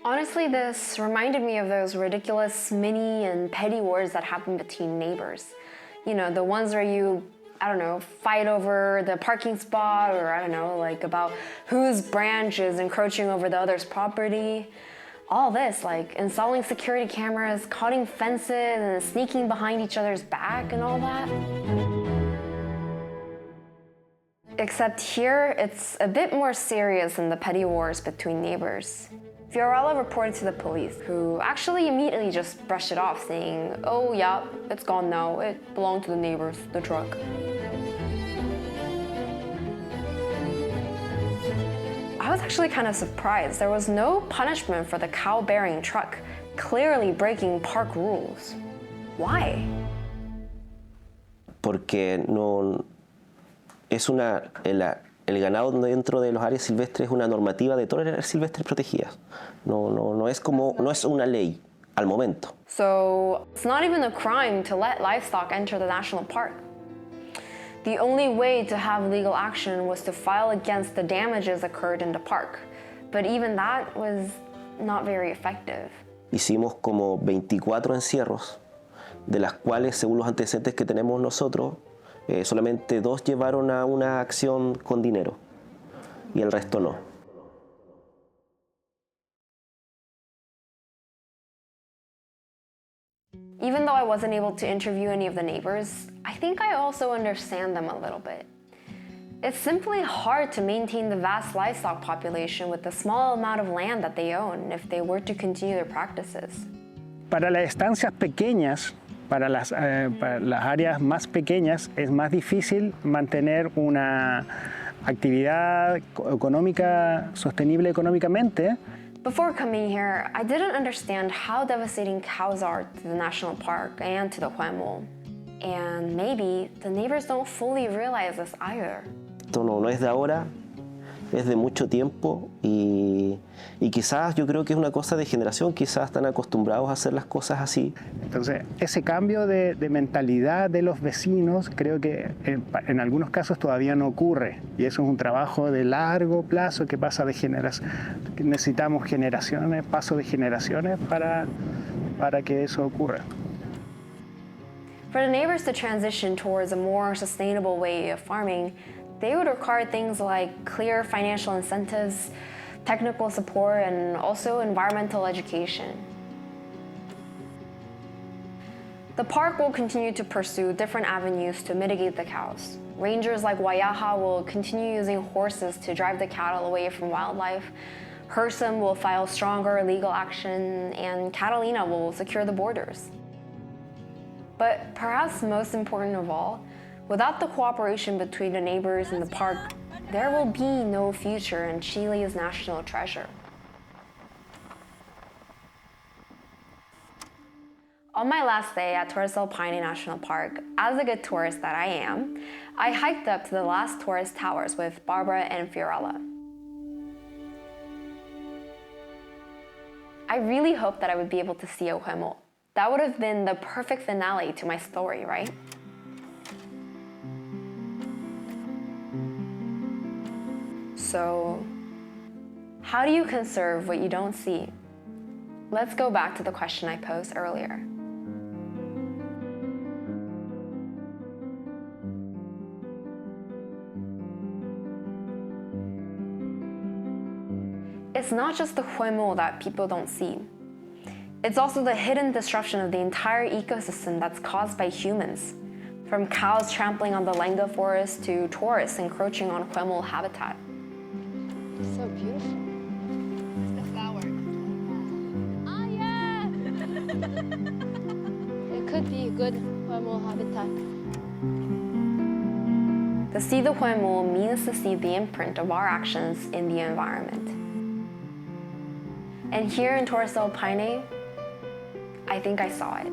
Honestly, this reminded me of those ridiculous mini and petty wars that happen between neighbors. You know, the ones where you, I don't know, fight over the parking spot, or I don't know, like about whose branch is encroaching over the other's property. All this, like installing security cameras, cutting fences, and sneaking behind each other's back and all that. Except here, it's a bit more serious than the petty wars between neighbors. Fiorella reported to the police, who actually immediately just brushed it off, saying, "Oh yeah, it's gone now. It belonged to the neighbors, the truck." I was actually kind of surprised. There was no punishment for the cow-bearing truck, clearly breaking park rules. Why? Porque no es el ganado dentro de los áreas silvestres es una normativa de todas las áreas silvestres protegidas. No es una ley al momento. So it's not even a crime to let livestock enter the national park. The only way to have legal action was to file against the damages occurred in the park. But even that was not very effective. Hicimos como 24 encierros, de las cuales, según los antecedentes que tenemos nosotros, solamente 2 llevaron a una acción con dinero y el resto no. Even though I wasn't able to interview any of the neighbors, I think I also understand them a little bit. It's simply hard to maintain the vast livestock population with the small amount of land that they own if they were to continue their practices. Para las estancias pequeñas, para las áreas más pequeñas, es más difícil mantener una actividad económica sostenible económicamente. Before coming here, I didn't understand how devastating cows are to the national park and to the Huemul. And maybe the neighbors don't fully realize this either. Esto no es de ahora, es de mucho tiempo y quizás yo creo que es una cosa de generación, quizás están acostumbrados a hacer las cosas así. Entonces, ese cambio de mentalidad de los vecinos creo que en algunos casos todavía no ocurre, y eso es un trabajo de largo plazo que pasa de generación. Necesitamos generaciones, paso de generaciones para que eso ocurra. For the neighbors to transition towards a more sustainable way of farming, they would require things like clear financial incentives, technical support, and also environmental education. The park will continue to pursue different avenues to mitigate the cows. Rangers like Wayaha will continue using horses to drive the cattle away from wildlife. Hersom will file stronger legal action, and Catalina will secure the borders. But perhaps most important of all, without the cooperation between the neighbors and the park, there will be no future in Chile's national treasure. On my last day at Torres Paine National Park, as a good tourist that I am, I hiked up to the last Torres towers with Barbara and Fiorella. I really hoped that I would be able to see a Huemul. That would have been the perfect finale to my story, right? So, how do you conserve what you don't see? Let's go back to the question I posed earlier. It's not just the Huemul that people don't see. It's also the hidden disruption of the entire ecosystem that's caused by humans, from cows trampling on the Lenga forest to tourists encroaching on Huemul habitat. It's so beautiful. It's the flower. Oh yeah! It could be a good Huemul habitat. To see the Huemul means to see the imprint of our actions in the environment. And here in Torres Paine, I think I saw it.